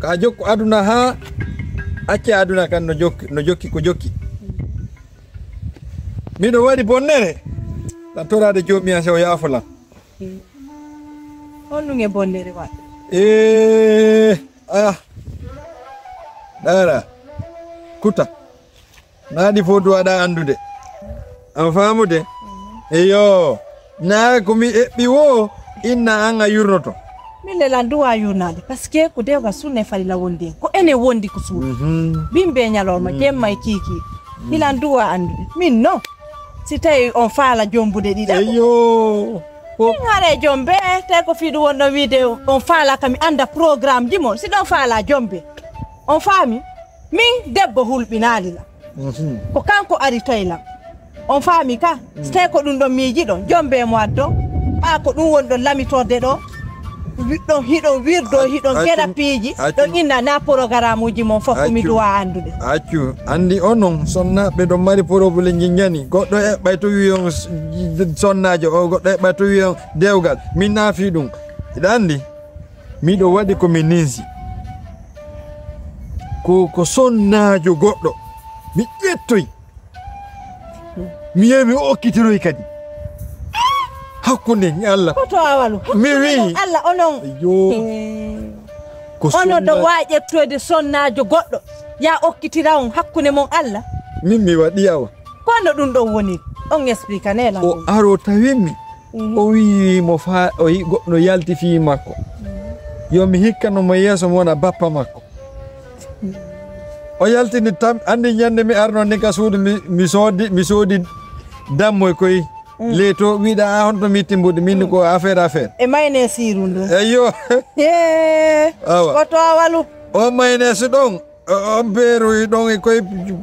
ka jokku aduna ha acca aduna kan no jokki ko jokki miɗo waɗi bonnere tan torade jommiyan sewo yaafolan honɗum e bonnere waɗa aya ɗara kuta naɗi fo duwaɗa andude an famude eyo na komi eɓɓi wo inna an a yurnoto min lelan duwa yurnade par ce que ko dewga sunne falila wondi ko ene wondi ko suuɗi bimɓe ñalorma jemma e kiiki milan duwa andude min non si tawi on faala jombude ɗiɗa eyo min haare jombe tawi ko fiiɗu wonɗo wiide on faala kami anda programme ji mon si ɗon faala jombe on faami min debbo hulɓinalila ko kanko ari toylam on faami ka so tawi ko ɗum ɗon miiji ɗon jombe mo addo ɓa ko ɗum woni ɗon lamitorde ɗo ɗon hiɗon wirdo hiɗon geɗa piiji ɗon inna na programme uji mon fof mi duwa andude accu andi onon sonnaɓe ɗon mari probléme jinjani goɗɗo eɓɓay to wi on sonnajo o goɗɗo eɓɓay to wi on dewgal min naafi ɗum iɗa andi miɗo waɗi komi ninsi ko sonnajo goɗɗo mi ƴettoy mi yehi mi okkitiroy kadi hakkunde Allah koto awalu mi wi Allah onon ko onon ɗo wawi ƴettode sonnajo goɗɗo ya okkitira on hakkunde mon Allah min mi waɗi awa kono ɗum ɗon woni on explique nela o aro tawimi o wi mo fa o yi goɗɗo yalti fi makko yo mi hikkano mo yeeso mo wona bappa makko o yaltini tam andi ñande mi arno ni ka suudu mi soodi dammoy koye leeto wiɗa a honto mi timbude min ko affaire e mayne siru ndu eyyo koto awalu o maynes ɗon on beeroy ɗon e koye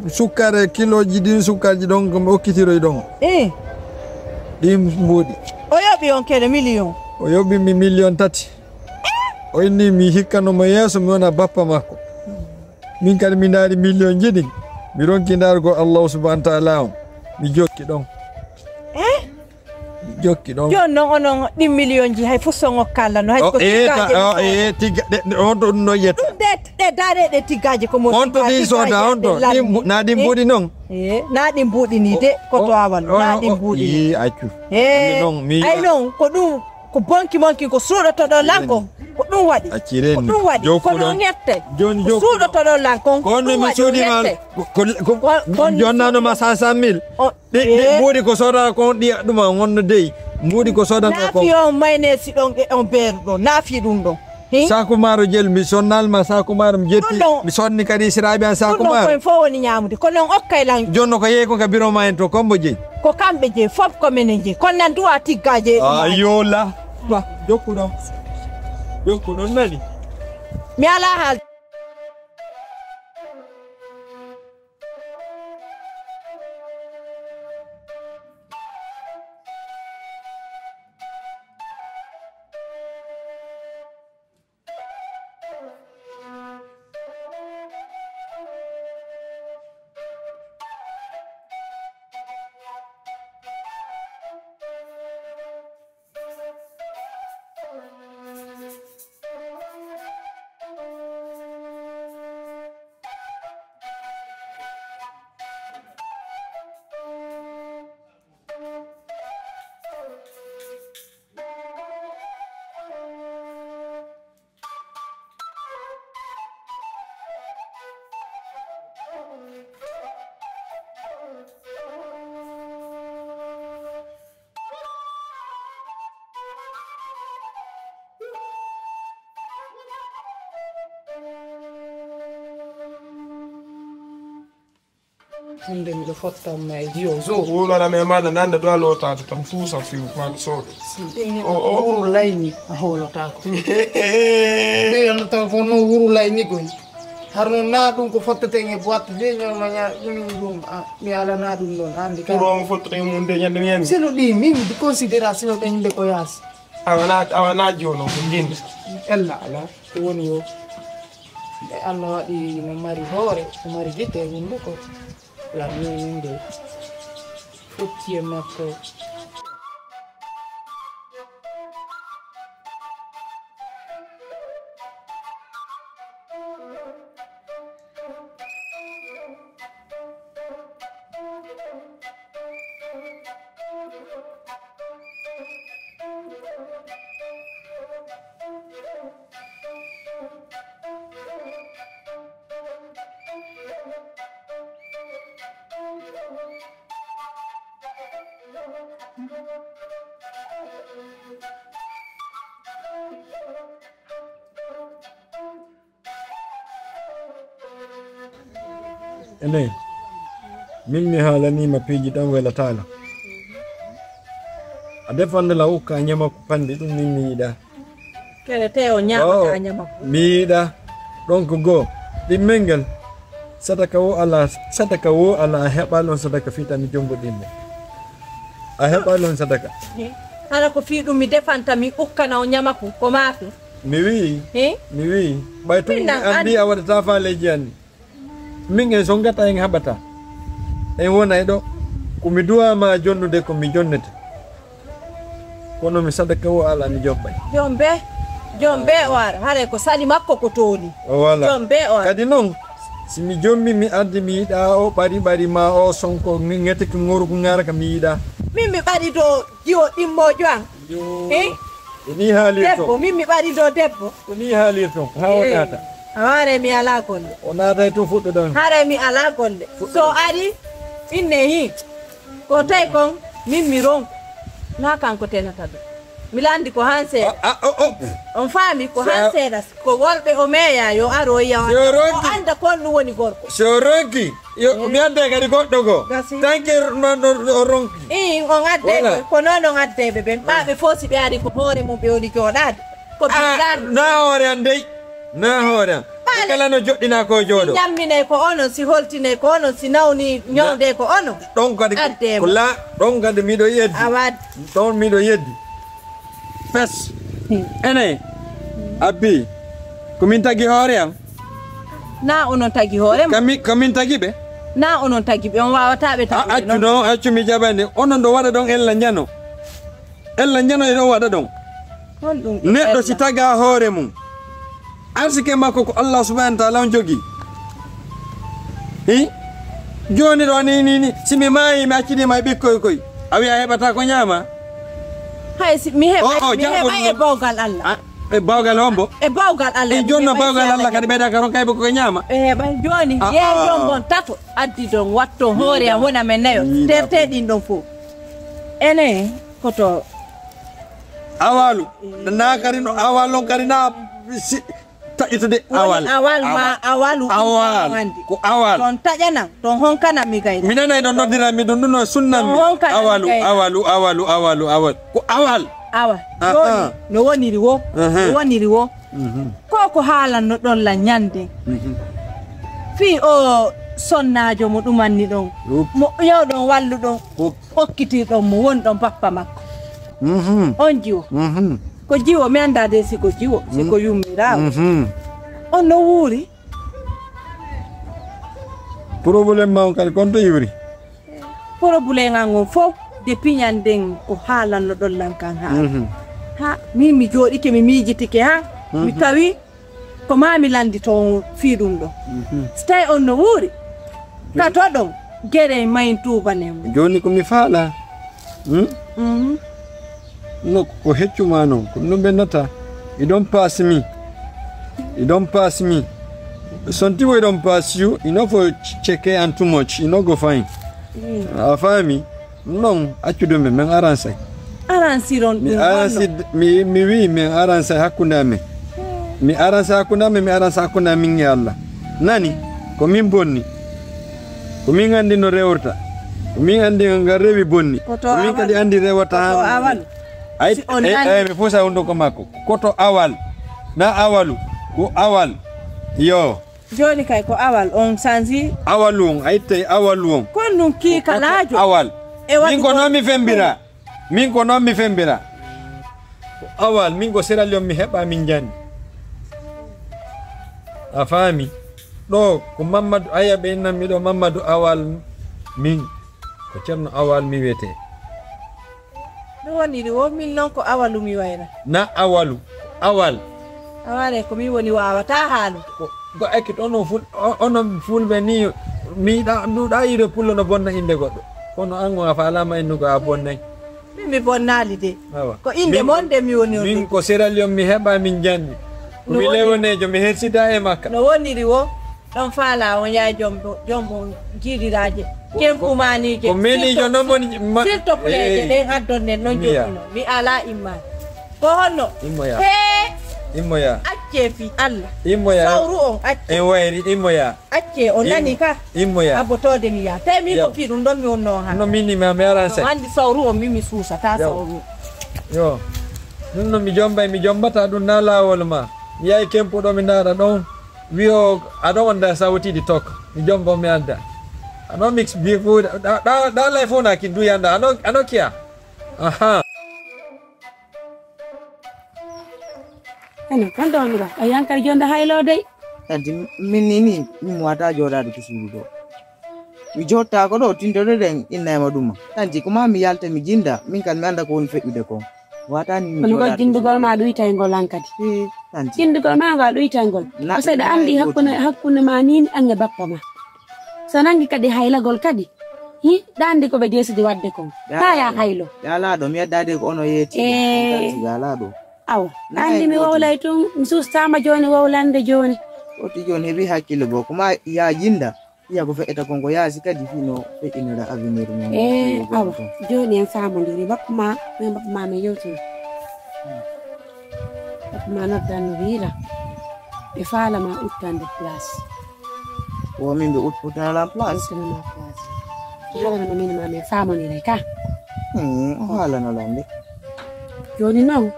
sukkare kiloji ɗin sukkarji ɗon komi okkitiroy ɗon ɗin mbuuɗi o yoɓi on kene million o yoɓimi million 3 o inni mi hikkanomo yeeso mi wona bappa makko min kadi mi daari million jiɗi mi ronki dargo allahu subahana taala on mi jokki ɗon mi jokki ɗon joni noon onon ɗin million ji hay fof so ngokkalla no hay ko tigga on to ɗum ɗo yetta ɗe dareɗe tiggaji ko mo on to ɗi soda on to na ɗi mbuuɗi noon na ɗi mbuuɗi ni de koto awal na ɗi mbuuɗi ni accu ay noon ko ɗum ko bonki monki ko suuɗotoɗo lanko ko ɗum waɗi accireni ɗum waɗi kono ñette joni suuɗotoɗo lankon kono mi suudima jonnanoma 500 000 ɗi mbuuɗi ko sodata kon ɗiya ɗuma wonno deyi mbuuɗi ko sodata ko naafi on maynesi ɗon e on beeru ɗon naafi ɗum ɗon saku maaro jel mi sonnalma saku maaro mi jetti mi sonni kadi siraɓe an saku maaro ɗum ɗon fof woni ñamude kono on okkay lan jonno ko yeeyi ko ka bureau ma en to kombo jeeyi ko kamɓe jeeyi fof ko minen jeeyi kono nan duwa tiggaje yo la jokku ɗon nani mi ala haal hande miɗo fottanma e jiyo zo wulana maɗa nande ɗo a lotade tan fuusa fiw maɗa sooɗo o wuro layni a hoolotako ɓeyano taw fof noon wuro layni goy har noon na ɗum ko fotteten e boite de ñomaña ɗum ɗum mi alana ɗum ɗon hande pour fotteten mum de ñande miyami seno ɗi min considération ɗe yimɓe ko yaasi awana jono ko jinde ella ala ko woni yo ɓe Allah waɗi no mari hoore no mari guite yimɓe ko la min de fotti e makko ene min mi haalanima piiji tan welatala a defande la hokka ñama ko pande ɗum min mi yiɗa kere te o ñamata ñama mi yiɗa donc goo ɗimmel ngel sadaka wo ala a heɓa ɗon sadaka fitani jomboɗinɓe a heɓa ɗon sadaka hara ko fi ɗum mi defanta mi ukkana o ñamaku ko maafi mi wi ɓay to andi a waɗata faaleji anni min en so gata en haɓata en wonay ɗo komi duwama jonnude komi jonnete kono mi sadaka wo ala mi joɓɓay jombe o ara hare ko sali makko ko toni voilà jombe o ara kadi noon si mi jommi mi ardi mi yiɗa o ɓari ma o sonko ngete ko ngoru ko ngara ka mi yiɗa min mi ɓari do jiwo ɗimmojo an ni haalir debbo min mi ɓari do debbo ko ni haalir ton ha wonata hare mi ala golle o naata to fuɗɗo ɗon hare mi ala golle so ari inne hi ko tay kon min mi ron na kanko tenata ɗum mi landi ko han seeɗa on faami ko han seeɗa ko worɓe o meeya yo aro yawa o anda kon ɗum woni gorko so ronki mi adde kadi goɗɗo go tanke o ronki on adde ko noon on addeɓe ɓen ɓaɓe fof si ɓe ari ko hoore mum ɓe woni jooɗade ko na hoore an dey na hoore an kala no joɗɗina ko jooɗo ñammine ko onon si holtine ko onon si nawni ñawde ko onon ɗon kadi ko la ɗon kadi miɗo yeddi awad ɗon miɗo yeddi pes ene abbi komin tagi hoore am na onon tagi hoore komin tagi ɓe na onon tagi ɓe on wawata ɓe tagi accu noon accu mi jaɓani onon ɗo waɗa ɗon ella ñano e ɗon waɗa ɗon neɗɗo si taga hoore mum arsike makko ko Allah subhanahu wa ta'ala on jogi joni ɗo ni si mi maayi mi accidima e ɓikkoy koy a wi a heɓata ko ñaama hay mi heɓa e bawgal Allah e bawgal hombo e bawgal Allah e jonna bawgal Allah kadi ɓeyda ka ron kayɓe ko ñaama e heɓa joni yeejon gon tato addi ɗon watto hoore a wona men nayo terteɗin ɗon fof ene koto awalu na kadi no awal on kadi na taƴitude awal ko awal ton taƴanan ton honkanan mi gayda mi nanay ɗon noddirami ɗum ɗum no sunnami awalu ko awal joni no woniri wo ko haalanno ɗon la ñande fi o sonnajo mo ɗumanni ɗon mo yewɗon walluɗon hokkitirɗon mo woni ɗon bappa makko on jiwo ko jiwo mi anda de siko jiwo siko yummirawo on no wuuri probléme ma on kadi kon to iwri probléme an on fof depuis ñanden ko haalanno ɗon lan kan ha min mi jooɗike mi miijitike ha mi tawi ko mami landi to fiiɗum ɗo so tawi on no wuuri ka to ɗon gueɗe mayin tubanen joni komi faala no ko heccuma noon ko ɗum ɓennata iɗon pass me sontiwo iɗon pass you ino fo checke an too much ino go fine a faami non accuɗume min aransay aransiron mi wi min aransay hakkunde amen mi aransa hakkunde amen mi aransa hakkunde amin e Allah nani ko min bonni ko min andi no rewrta ko min andi nga rewi bonni ko min kadi andi rewata ha ay mi fusa hunde ko makko koto awal na awalu ko awal yo joni kay ko awal on sansi awalu on ay tay awalu on kon ɗum kiikalajo awal min ko noon mi fembira ko awal min ko serali on mi heɓa min jandi a faami ɗo ko Mamadou aya ɓe innanmi ɗo Mamadou awal min ko ceerno awal mi wiyete ɗum woniri wo min noon ko awalu mi wayra na awal awale ko min woni wawata haalu go ekkit onon fulɓe ni miɗa nduɗa yiide pullo no bonna inde goɗɗo kono an go a falama innugo a bonnay min mi bonnali de ko inde mon de mi woni min ko serali on mi heɓa min jandi komi lewonejo mi hersida e makka no woniri wo ɗon faala on yaha jombo jiiriraje kenkumanije ko menijo noon woni s'il te plaît ɗen addonne noon joɗɗino mi ala immani ko honno immoya acce fi Allah immoya sawru on acce en wayri immoya acce on nani ka immoya abotode mi ya tay mi ko fi ɗum ɗon mi wonno ha no minni ma mi aran se andi sawru on mi suusa ta sawru yo non no mi jombata ɗum na lawol ma mi yahi kempuɗo mi ndaɗa ɗon wiyo aɗon wonda sawtidi tok mi jombo mi anda ano mix bi food da life on akin du yanda ano kia aha Ano kan don ba ayan kar jonda haylo dey tanti min ni mi wata joɗade to suudu ɗo mi jotta ko ɗo tindode den innayma ɗuma tanti kuma mi yalta mi jinda min kan mi anda ko woni feƴƴude ko watani mi kono gol jindugol ma ɗuytaygol hankadi tanti jindugol ma ngal ɗuytaygol ko seɗa andi hakkunde ma ni ange bappa ma so nangi kadi haylagol kadi hi ɗandi ko ɓe desidi wadde kon ta ya haylo yalaɗo mi yeddade ko ono yeeti tanti yalaɗo awa andi mi wowlay tun mi sustama joni wowlande joni oti joni heeɓi hakkille bo kuma ya jinda iya ko feƴƴata konko yaasi kadi fino feƴƴinira avenir mum awa joni en famodiri bappama mi yewtini bappama noddanno wiila ɓe faalama uttande place o min ɓe uttanala place uttanama place halanano min ma min famodiray ka o haalanolam de joni noon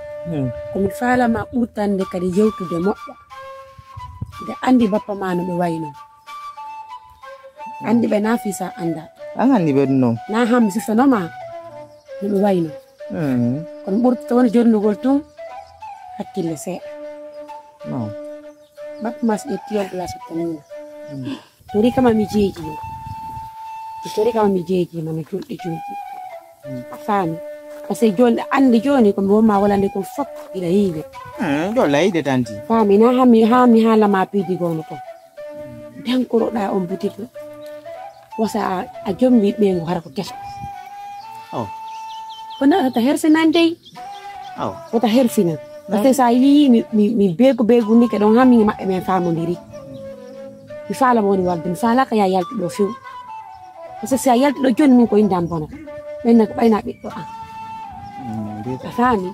komi faalama ɓurtande kadi yewtude moƴƴa nde andi bappa ma no ɓe wayno andi ɓe na fisa anda an andi ɓe ɗum noon na ham sifanoma no ɓe wayno kono ɓurta woni jonnugol tun hakkille seeɗa non bappa ma so ƴettiyon place tanina tori kama mi jeejima tori kama mi jeejima no julɗi a faami par ce que joni andi joni komi wonma wolande kon fop ina yiide jo layde tanti faami na ha mi haalama piidi gono kon dankoroɗa on boutique ɗo wasa a jommi ɓeengu hara ko kesa kono wata hersinan dey wata hersinan par ce que sa yi mi beegu ni ke ɗon ha min maɓɓe men famodiri mi faalama woni walde mi faalaka ya yalti ɗo few par ce que si a yalti ɗo joni min ko indam bonata ɓenna ko ɓayna ɓiɗɗo an a faami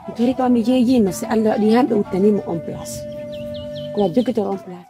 mi tori kama mi jeejino si Allah waɗi hamɓe uttanimo on place ko a jogitor on place